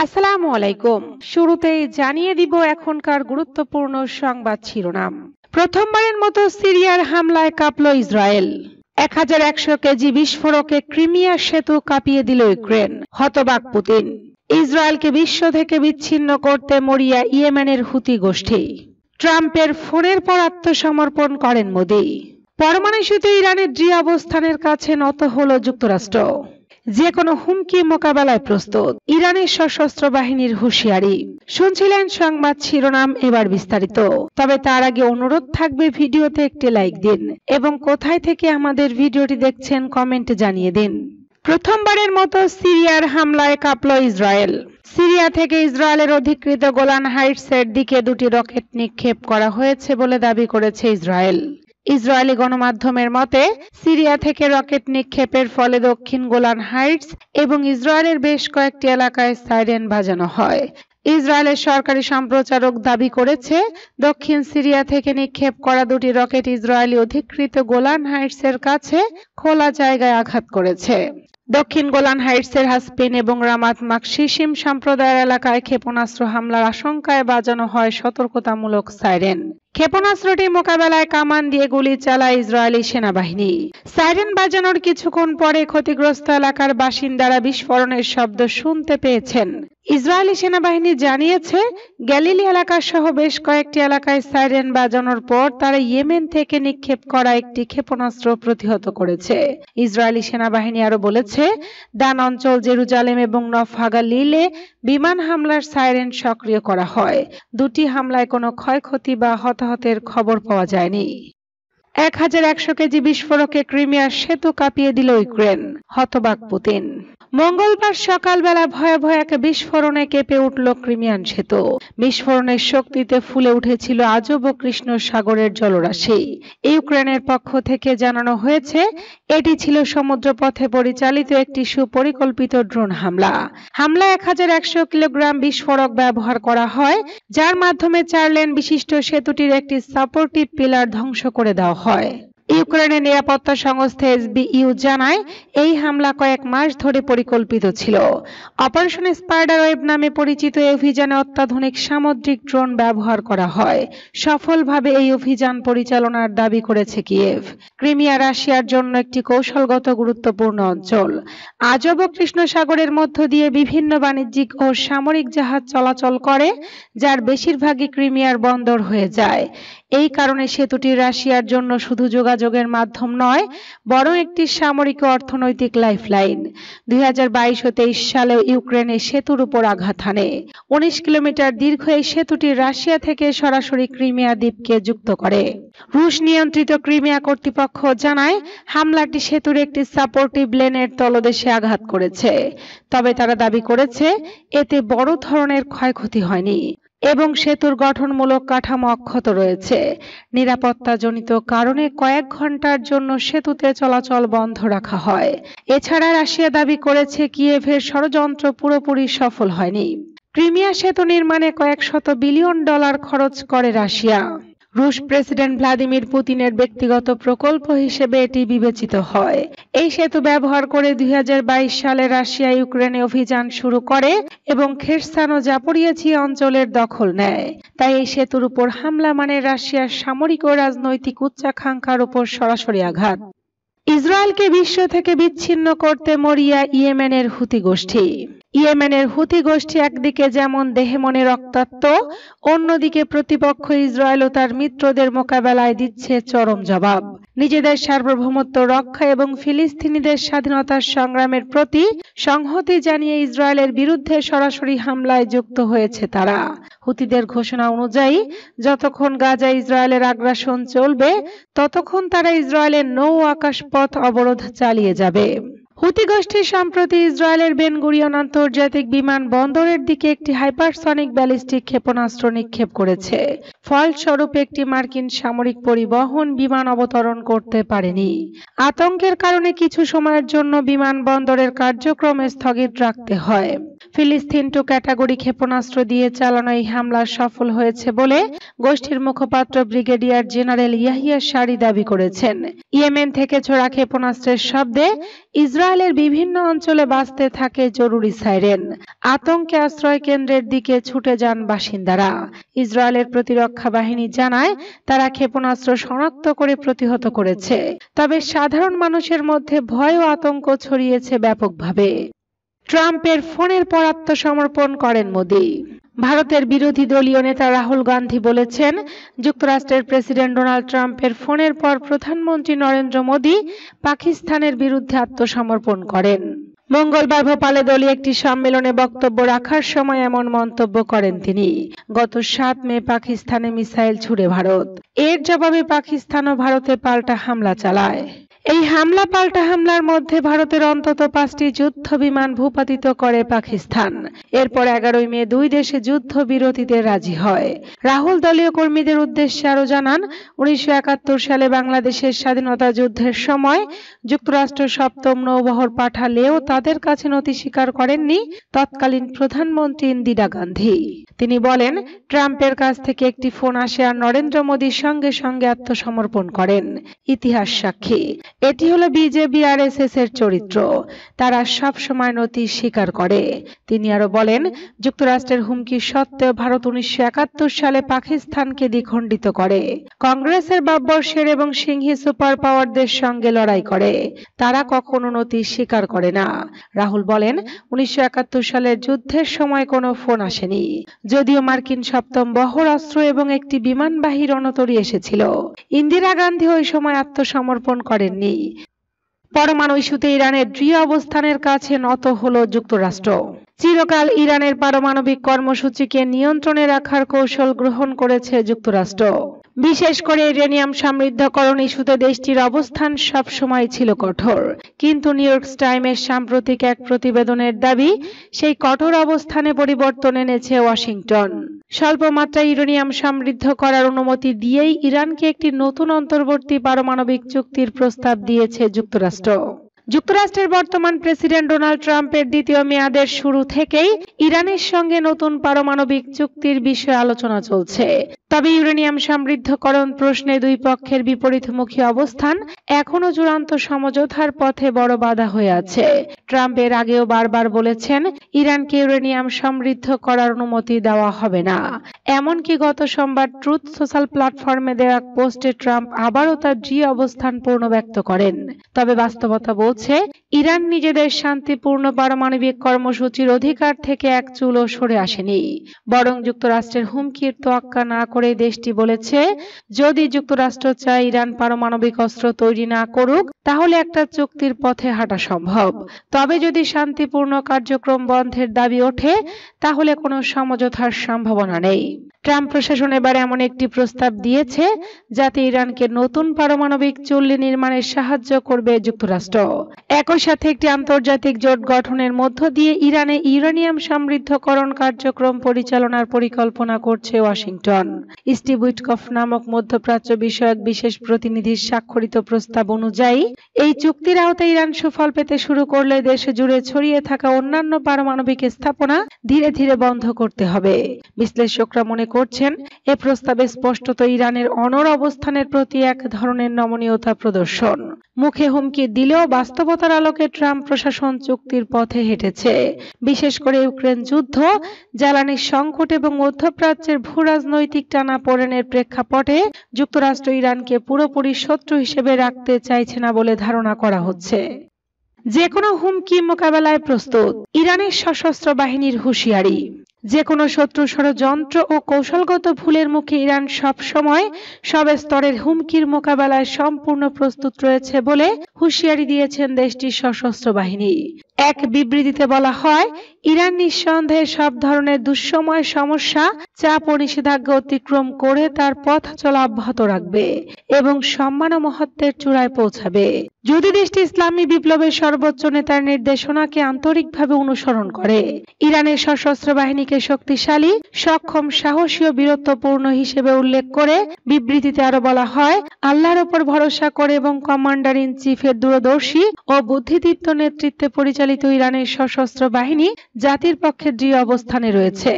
আসসালামু আলাইকুম। শুরুতেই জানিয়ে দিব এখনকার গুরুত্বপূর্ণ সংবাদ শিরোনাম। প্রথমবারের মতো সিরিয়ার হামলায় কাঁপল ইসরায়েল। 1100 কেজি বিস্ফোরকে ক্রিমিয়া সেতু কাঁপিয়ে দিল ইউক্রেন। হতবাক পুতিন। ইসরায়েলকে বিশ্ব থেকে বিচ্ছিন্ন করতে মরিয়া ইয়েমেনের হুতি গোষ্ঠী। ট্রাম্পের ফোনের পর আত্মসমর্পণ করেন মোদি। পরমাণু ইস্যুতে ইরানের দৃঢ় অবস্থানের কাছে নত হল যুক্তরাষ্ট্র। যে কোনো হুমকি মোকাবেলায় প্রস্তুত ইরানের সশস্ত্র বাহিনীর হুঁশিয়ারি। শুনছিলেন সংবাদ শিরোনাম, এবার বিস্তারিত। তবে তার আগে অনুরোধ থাকবে ভিডিওতে একটি লাইক দিন এবং কোথায় থেকে আমাদের ভিডিওটি দেখছেন কমেন্টে জানিয়ে দিন। প্রথমবারের মতো সিরিয়ার হামলায় কাঁপল ইসরায়েল। সিরিয়া থেকে ইসরায়েলের অধিকৃত গোলান হাইটসের দিকে দুটি রকেট নিক্ষেপ করা হয়েছে বলে দাবি করেছে ইসরায়েল। ইসরায়েলি গণমাধ্যমের মতে সিরিয়া থেকে রকেট নিক্ষেপের ফলে দক্ষিণ গোলান হাইটস এবং ইসরায়েলের বেশ কয়েকটি এলাকায় সাইরেন বাজানো হয়। ইসরায়েলের সরকারি সম্প্রচারক দাবি করেছে দক্ষিণ সিরিয়া থেকে নিক্ষেপ করা দুটি রকেট ইসরায়েলি অধিকৃত গোলান হাইটসের কাছে খোলা জায়গায় আঘাত করেছে। দক্ষিণ গোলান হাইটসের হাসপিন এবং রামাত মাকশিসিম সম্প্রদায়ের এলাকায় ক্ষেপণাস্ত্র হামলার আশঙ্কায় বাজানো হয় সতর্কতামূলক সাইরেন। ক্ষেপণাস্ত্রটি মোকাবেলায় কামান দিয়ে গুলি চালায় ইসরায়েলি সেনাবাহিনী। সাইরেন বাজানোর কিছুক্ষণ পরে ক্ষতিগ্রস্ত এলাকার বাসিন্দারা বিস্ফোরণের শব্দ শুনতে পেয়েছেন। ইসরায়েলি সেনাবাহিনী জানিয়েছে গ্যালিলি এলাকা সহ বেশ কয়েকটি এলাকায় সাইরেন বাজানোর পর তারা ইয়েমেন থেকে নিক্ষেপ করা একটি ক্ষেপণাস্ত্র প্রতিহত করেছে। ইসরায়েলি সেনাবাহিনী আরো বলেছে দান অঞ্চল, জেরুজালেম এবং নফ গালিলে বিমান হামলার সাইরেন সক্রিয় করা হয়। দুটি হামলায় কোনো ক্ষয়ক্ষতি বা হতাহতের খবর পাওয়া যায়নি। 1100 কেজি বিস্ফোরকে ক্রিমিয়ার সেতু কাঁপিয়ে দিল ইউক্রেন। হতবাক পুতিন। মঙ্গলবার সকালবেলা ভয়াবহ এক বিস্ফোরণে কেঁপে উঠল ক্রিমিয়ান সেতু। বিস্ফোরণের শক্তিতে ফুলে উঠেছিল আজব ও কৃষ্ণ সাগরের জলরাশি। ইউক্রেনের পক্ষ থেকে জানানো হয়েছে এটি ছিল সমুদ্রপথে পরিচালিত একটি সুপরিকল্পিত ড্রোন হামলা। হামলায় 1100 কিলোগ্রাম বিস্ফোরক ব্যবহার করা হয়, যার মাধ্যমে 4 লেন বিশিষ্ট সেতুটির একটি সাপোর্টিভ পিলার ধ্বংস করে দেওয়া হয়। ইউক্রেনের নিরাপত্তা সংস্থা এসবিইউ জানায় এই হামলা কয়েক মাস ধরে পরিকল্পিত ছিল। অপারেশন স্পাইডার ওয়েব নামে পরিচিত এই অভিযানে অত্যাধুনিক সামুদ্রিক ড্রোন ব্যবহার করা হয়। সফলভাবে এই অভিযান পরিচালনার দাবি করেছে কিয়েভ। ক্রিমিয়া রাশিয়ার জন্য একটি কৌশলগত গুরুত্বপূর্ণ অঞ্চল। আজব ও কৃষ্ণ সাগরের মধ্য দিয়ে বিভিন্ন বাণিজ্যিক ও সামরিক জাহাজ চলাচল করে, যার বেশিরভাগই ক্রিমিয়ার বন্দর হয়ে যায়। এই কারণে সেতুটি রাশিয়ার জন্য শুধু যোগাযোগের মাধ্যম নয়, বরং একটি সামরিক ও অর্থনৈতিক লাইফলাইন। 2022 ও 23 সালে ইউক্রেনে সেতুর উপর আঘাত হানে। 19 কিলোমিটার দীর্ঘ এই সেতুটি রাশিয়া থেকে সরাসরি ক্রিমিয়া দ্বীপকে যুক্ত করে। রুশ নিয়ন্ত্রিত ক্রিমিয়া কর্তৃপক্ষ জানায় হামলাটি সেতুর একটি সাপোর্টিভ লেনের তলদেশে আঘাত করেছে। তবে তারা দাবি করেছে এতে বড় ধরনের ক্ষয়ক্ষতি হয়নি এবং সেতুর গঠনমূলক কাঠামো অক্ষত রয়েছে। নিরাপত্তাজনিত কারণে কয়েক ঘন্টার জন্য সেতুতে চলাচল বন্ধ রাখা হয়। এছাড়া রাশিয়া দাবি করেছে কিয়েভের ষড়যন্ত্র পুরোপুরি সফল হয়নি। ক্রিমিয়া সেতু নির্মাণে কয়েক শত বিলিয়ন ডলার খরচ করে রাশিয়া। রুশ প্রেসিডেন্ট ভ্লাদিমির পুতিনের ব্যক্তিগত প্রকল্প হিসেবে এটি বিবেচিত হয়। এই সেতু ব্যবহার করে 2022 সালে রাশিয়া ইউক্রেনে অভিযান শুরু করে এবং খেরসন ও জাপোরিয়েঝিয়া অঞ্চলের দখল নেয়। তাই এই সেতুর উপর হামলা মানে রাশিয়ার সামরিক ও রাজনৈতিক উচ্চাকাঙ্ক্ষার উপর সরাসরি আঘাত। ইসরায়েলকে বিশ্ব থেকে বিচ্ছিন্ন করতে মরিয়া ইয়েমেনের হুতি গোষ্ঠী। ইয়েমেনের হুতি গোষ্ঠী একদিকে যেমন দেহে মনে রক্তাক্ত, অন্যদিকে প্রতিপক্ষ ইসরায়েল ও তার মিত্রদের মোকাবেলায় দিচ্ছে চরম জবাব। নিজেদের সার্বভৌমত্ব রক্ষা এবং ফিলিস্তিনিদের স্বাধীনতার সংগ্রামের প্রতি সংহতি জানিয়ে ইসরায়েলের বিরুদ্ধে সরাসরি হামলায় যুক্ত হয়েছে তারা। হুতিদের ঘোষণা অনুযায়ী যতক্ষণ গাজায় ইসরায়েলের আগ্রাসন চলবে, ততক্ষণ তারা ইসরায়েলের নৌ আকাশপথ অবরোধ চালিয়ে যাবে। হুতি গোষ্ঠী সম্প্রতি ইসরায়েলের বেন গুরিয়ন আন্তর্জাতিক বিমানবন্দরের দিকে একটি হাইপারসনিক ব্যালিস্টিক ক্ষেপণাস্ত্র নিক্ষেপ করেছে। ফলস্বরূপ একটি মার্কিন সামরিক পরিবহন বিমান অবতরণ করতে পারেনি। আতঙ্কের কারণে কিছু সময়ের জন্য বিমানবন্দরের কার্যক্রম স্থগিত রাখতে হয়। ফিলিস্তিন টু ক্যাটাগরি ক্ষেপণাস্ত্র দিয়ে চালানো এই হামলা সফল হয়েছে বলে গোষ্ঠীর মুখপাত্র ব্রিগেডিয়ার জেনারেল ইয়াহিয়া সারি দাবি করেছেন। ইয়েমেন থেকে ছোড়া ক্ষেপণাস্ত্রের শব্দে ইসরায়েলের বিভিন্ন অঞ্চলে বাজতে থাকে জরুরি সাইরেন। আতঙ্কে আশ্রয় কেন্দ্রের দিকে ছুটে যান বাসিন্দারা। ইসরায়েলের প্রতিরক্ষা বাহিনী জানায় তারা ক্ষেপণাস্ত্র শনাক্ত করে প্রতিহত করেছে। তবে সাধারণ মানুষের মধ্যে ভয় ও আতঙ্ক ছড়িয়েছে ব্যাপকভাবে। ট্রাম্পের ফোনের পর আত্মসমর্পণ করেন মোদি। ভারতের বিরোধী দলীয় নেতা রাহুল গান্ধী বলেছেন, যুক্তরাষ্ট্রের প্রেসিডেন্ট ডোনাল্ড ট্রাম্পের ফোনের পর প্রধানমন্ত্রী নরেন্দ্র মোদি পাকিস্তানের বিরুদ্ধে আত্মসমর্পণ করেন। মঙ্গলবার ভোপালে দলীয় একটি সম্মেলনে বক্তব্য রাখার সময় এমন মন্তব্য করেন তিনি। গত 7 মে পাকিস্তানে মিসাইল ছুড়ে ভারত। এর জবাবে পাকিস্তানও ভারতে পাল্টা হামলা চালায়। এই হামলা পাল্টা হামলার মধ্যে ভারতের অন্তত 5টি যুদ্ধ বিমান ভূপাতিত করে পাকিস্তান। এরপর 11 মে দুই দেশে যুদ্ধ বিরতিতে রাজি হয়। রাহুল দলীয় কর্মীদের উদ্দেশ্যে আরো জানান, 1971 সালে বাংলাদেশের স্বাধীনতা যুদ্ধের সময় যুক্তরাষ্ট্র 7ম নৌবহর পাঠালেও তাদের কাছে নথি স্বীকার করেননি তৎকালীন প্রধানমন্ত্রী ইন্দিরা গান্ধী। তিনি বলেন, ট্রাম্পের কাছ থেকে একটি ফোন আসে আর নরেন্দ্র মোদী সঙ্গে সঙ্গে আত্মসমর্পণ করেন। ইতিহাস সাক্ষী। এটি হলো বিজেপি আরএসএস এর চরিত্র। তারা সব সময় নথি স্বীকার করে। তিনি আরো বলেন, যুক্তরাষ্ট্রের হুমকি সত্ত্বেও ভারত 1971 সালে পাকিস্তানকে দ্বিখণ্ডিত করে। কংগ্রেসের বাব্বর শের এবং সিংহী সুপার পাওয়ারদের সঙ্গে লড়াই করে। তারা কখনো নথি স্বীকার করে না। রাহুল বলেন, 1971 সালের যুদ্ধের সময় কোনো ফোন আসেনি। যদিও মার্কিন 7ম বহর অস্ত্র এবং একটি বিমানবাহী রণতরী এসেছিল। ইন্দিরা গান্ধী ওই সময় আত্মসমর্পণ করেননি। পরমাণু ইস্যুতে ইরানের দৃঢ় অবস্থানের কাছে নত হল যুক্তরাষ্ট্র। চিরকাল ইরানের পারমাণবিক কর্মসূচিকে নিয়ন্ত্রণে রাখার কৌশল গ্রহণ করেছে যুক্তরাষ্ট্র। বিশেষ করে ইউরেনিয়াম সমৃদ্ধকরণ ইস্যুতে দেশটির অবস্থান সবসময় ছিল কঠোর। কিন্তু নিউ ইয়র্ক টাইমের সাম্প্রতিক এক প্রতিবেদনের দাবি, সেই কঠোর অবস্থানে পরিবর্তন এনেছে ওয়াশিংটন। স্বল্প মাত্রায় ইউরেনিয়াম সমৃদ্ধ করার অনুমতি দিয়েই ইরানকে একটি নতুন অন্তর্বর্তী পারমাণবিক চুক্তির প্রস্তাব দিয়েছে যুক্তরাষ্ট্র। যুক্তরাষ্ট্রের বর্তমান প্রেসিডেন্ট ডোনাল্ড ট্রাম্পের দ্বিতীয় মেয়াদের শুরু থেকেই ইরানের সঙ্গে নতুন পারমাণবিক চুক্তির বিষয়ে আলোচনা চলছে। তবে ইউরেনিয়াম সমৃদ্ধকরণ প্রশ্নে দুই পক্ষের বিপরীতমুখী অবস্থান এখনো চূড়ান্ত সমঝোতার পথে বড় বাধা হয়ে আছে। ট্রাম্প এর আগেও বারবার বলেছেন, ইরানকে ইউরেনিয়াম সমৃদ্ধ করার অনুমতি দেওয়া হবে না। এমনকি গত সোমবার ট্রুথ সোশ্যাল প্ল্যাটফর্মে দেওয়া পোস্টে ট্রাম্প আবারও তার দৃঢ় অবস্থান পুনর্ব্যক্ত করেন। তবে বাস্তবতা বলছে, ইরান নিজেদের শান্তিপূর্ণ পারমাণবিক কর্মসূচির অধিকার থেকে এক চুলও সরে আসেনি। বরং যুক্তরাষ্ট্রের হুমকির তোয়াক্কা না করে দেশটি বলেছে, যদি যুক্তরাষ্ট্র চায় ইরান পারমাণবিক অস্ত্র তৈরি না করুক, তাহলে একটা চুক্তির পথে হাঁটা সম্ভব। তবে যদি শান্তিপূর্ণ কার্যক্রম বন্ধের দাবি ওঠে, তাহলে কোনো সমঝোতার সম্ভাবনা নেই। ট্রাম্প প্রশাসন এবার এমন একটি প্রস্তাব দিয়েছে, যাতে ইরানকে নতুন পারমাণবিক চুল্লি নির্মাণে সাহায্য করবে যুক্তরাষ্ট্র। একই সাথে একটি আন্তর্জাতিক জোট গঠনের মধ্য দিয়ে ইরানে ইউরেনিয়াম সমৃদ্ধকরণ কার্যক্রম পরিচালনার পরিকল্পনা করছে ওয়াশিংটন। স্টিভ উইটকফ নামক মধ্যপ্রাচ্য বিষয়ক বিশেষ প্রতিনিধির স্বাক্ষরিত প্রস্তাব অনুযায়ী এই চুক্তির আওতায় ইরান সুফল পেতে শুরু করলে দেশ জুড়ে ছড়িয়ে থাকা অন্যান্য পারমাণবিক স্থাপনা ধীরে ধীরে বন্ধ করতে হবে। বিশ্লেষকরা মনে করছেন, এ প্রস্তাবে স্পষ্টত ইরানের অনড় অবস্থানের প্রতি এক ধরনের নমনীয়তা প্রদর্শন। মুখে হুমকি দিলেও বাস্তবতার আলোকে ট্রাম্প প্রশাসন চুক্তির পথে হেঁটেছে। বিশেষ করে ইউক্রেন যুদ্ধ, জ্বালানি সংকট এবং মধ্যপ্রাচ্যের ভূরাজনৈতিক টানাপোড়েনের প্রেক্ষাপটে যুক্তরাষ্ট্র ইরানকে পুরোপুরি শত্রু হিসেবে রাখতে চাইছে না বলে ধারণা করা হচ্ছে। যে কোনো হুমকি মোকাবেলায় প্রস্তুত ইরানের সশস্ত্র বাহিনীর হুঁশিয়ারি। যে কোনো শত্রু ষড়যন্ত্র ও কৌশলগত ভুলের মুখে ইরান সব সময় সব স্তরের হুমকির মোকাবেলায় সম্পূর্ণ প্রস্তুত রয়েছে বলে হুঁশিয়ারি দিয়েছেন দেশটির সশস্ত্র বাহিনী। এক বিবৃতিতে বলা হয়, ইরান নিঃসন্দেহে সব ধরনের দুঃসময়, সমস্যা, চাপ ও নিষেধাজ্ঞা অতিক্রম করে তার পথ চলা অব্যাহত রাখবে এবং সম্মান ও মহত্বের চূড়ায় পৌঁছাবে। যদি দেশটি ইসলামী বিপ্লবের সর্বোচ্চ নেতার নির্দেশনাকে আন্তরিকভাবে অনুসরণ করে। ইরানের সশস্ত্র বাহিনীকে শক্তিশালী, সক্ষম, সাহসী ও বীরত্বপূর্ণ হিসেবে উল্লেখ করে বিবৃতিতে আরো বলা হয়, আল্লাহর উপর ভরসা করে এবং কমান্ডার ইন চিফের দূরদর্শী ও বুদ্ধিদীপ্ত নেতৃত্বে পরিচালিত পরিচালিত ইরানের সশস্ত্র বাহিনী জাতির পক্ষে দৃঢ় অবস্থানে রয়েছে।